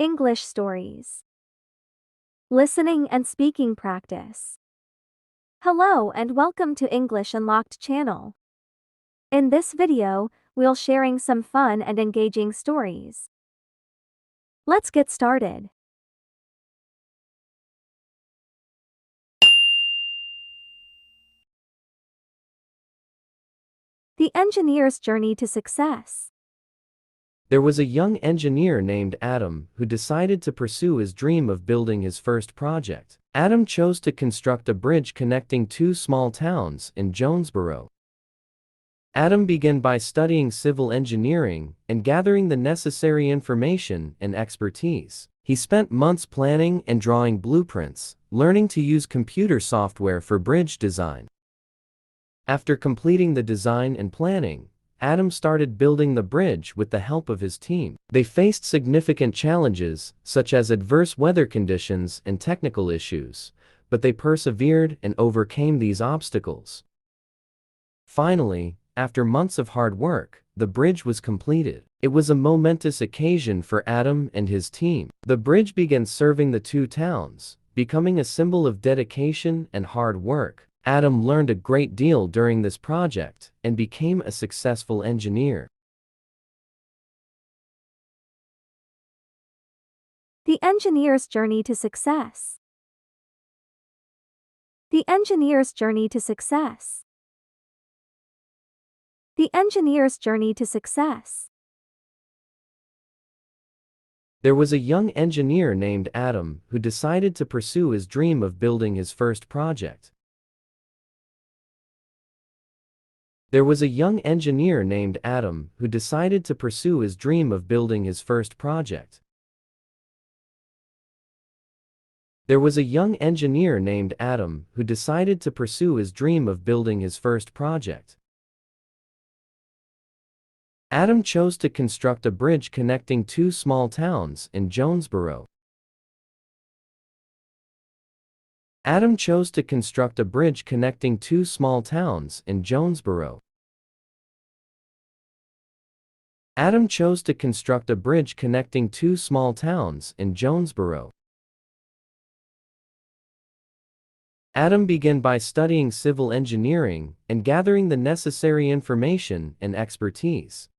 English stories. Listening and speaking practice. Hello and welcome to English Unlocked channel. In this video, we'll sharing some fun and engaging stories. Let's get started. The engineer's journey to success. There was a young engineer named Adam who decided to pursue his dream of building his first project. Adam chose to construct a bridge connecting two small towns in Jonesboro. Adam began by studying civil engineering and gathering the necessary information and expertise. He spent months planning and drawing blueprints, learning to use computer software for bridge design. After completing the design and planning, Adam started building the bridge with the help of his team. They faced significant challenges, such as adverse weather conditions and technical issues, but they persevered and overcame these obstacles. Finally, after months of hard work, the bridge was completed. It was a momentous occasion for Adam and his team. The bridge began serving the two towns, becoming a symbol of dedication and hard work. Adam learned a great deal during this project and became a successful engineer. The engineer's journey to success. The engineer's journey to success. The engineer's journey to success. There was a young engineer named Adam who decided to pursue his dream of building his first project. There was a young engineer named Adam who decided to pursue his dream of building his first project. There was a young engineer named Adam who decided to pursue his dream of building his first project. Adam chose to construct a bridge connecting two small towns in Jonesboro. Adam chose to construct a bridge connecting two small towns in Jonesboro. Adam chose to construct a bridge connecting two small towns in Jonesboro. Adam began by studying civil engineering and gathering the necessary information and expertise.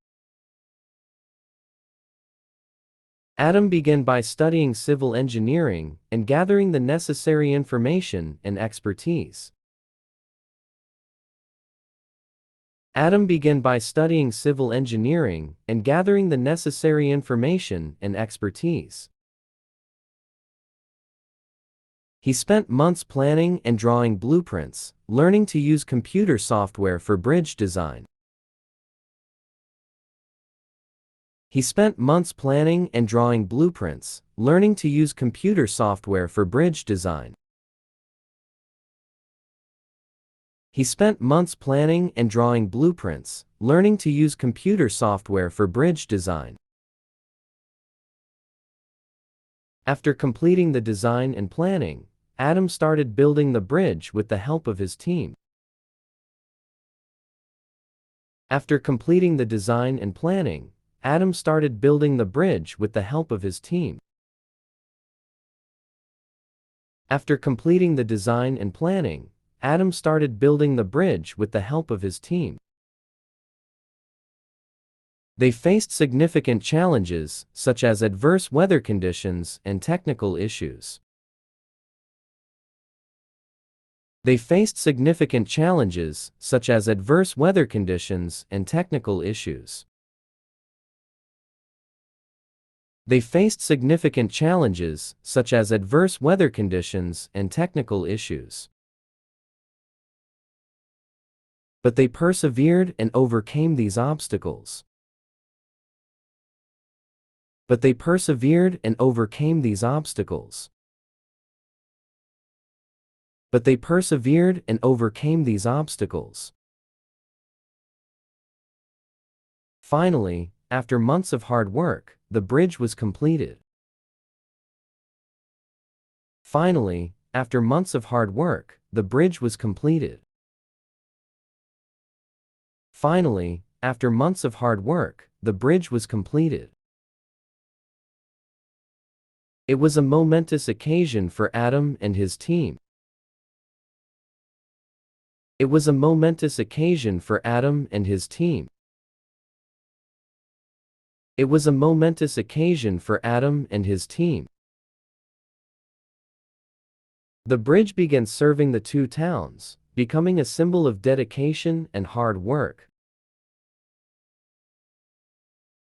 Adam began by studying civil engineering and gathering the necessary information and expertise. Adam began by studying civil engineering and gathering the necessary information and expertise. He spent months planning and drawing blueprints, learning to use computer software for bridge design. He spent months planning and drawing blueprints, learning to use computer software for bridge design. He spent months planning and drawing blueprints, learning to use computer software for bridge design. After completing the design and planning, Adam started building the bridge with the help of his team. After completing the design and planning, Adam started building the bridge with the help of his team. After completing the design and planning, Adam started building the bridge with the help of his team. They faced significant challenges, such as adverse weather conditions and technical issues. They faced significant challenges, such as adverse weather conditions and technical issues. They faced significant challenges, such as adverse weather conditions and technical issues. But they persevered and overcame these obstacles. But they persevered and overcame these obstacles. But they persevered and overcame these obstacles. Finally, after months of hard work, the bridge was completed. Finally, after months of hard work, the bridge was completed. Finally, after months of hard work, the bridge was completed. It was a momentous occasion for Adam and his team. It was a momentous occasion for Adam and his team. It was a momentous occasion for Adam and his team. The bridge began serving the two towns, becoming a symbol of dedication and hard work.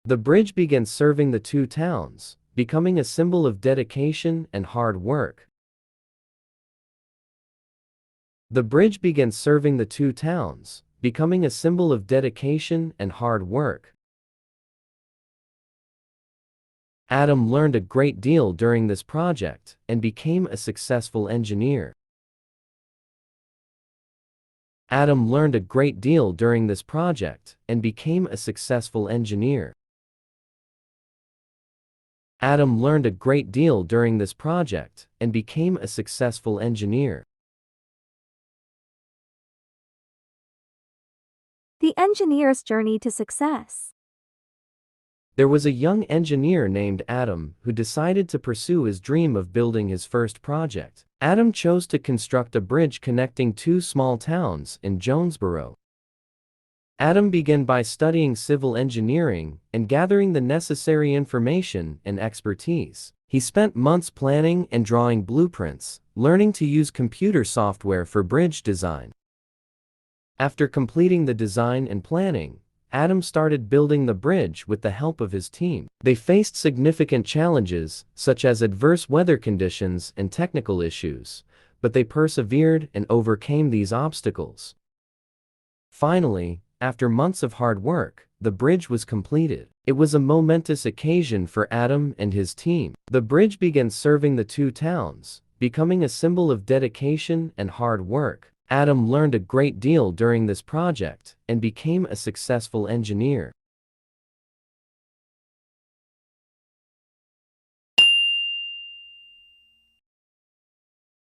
The bridge began serving the two towns, becoming a symbol of dedication and hard work. The bridge began serving the two towns, becoming a symbol of dedication and hard work. Adam learned a great deal during this project and became a successful engineer. Adam learned a great deal during this project and became a successful engineer. Adam learned a great deal during this project and became a successful engineer. The engineer's journey to success. There was a young engineer named Adam who decided to pursue his dream of building his first project. Adam chose to construct a bridge connecting two small towns in Jonesboro. Adam began by studying civil engineering and gathering the necessary information and expertise. He spent months planning and drawing blueprints, learning to use computer software for bridge design. After completing the design and planning, Adam started building the bridge with the help of his team. They faced significant challenges, such as adverse weather conditions and technical issues, but they persevered and overcame these obstacles. Finally, after months of hard work, the bridge was completed. It was a momentous occasion for Adam and his team. The bridge began serving the two towns, becoming a symbol of dedication and hard work. Adam learned a great deal during this project and became a successful engineer.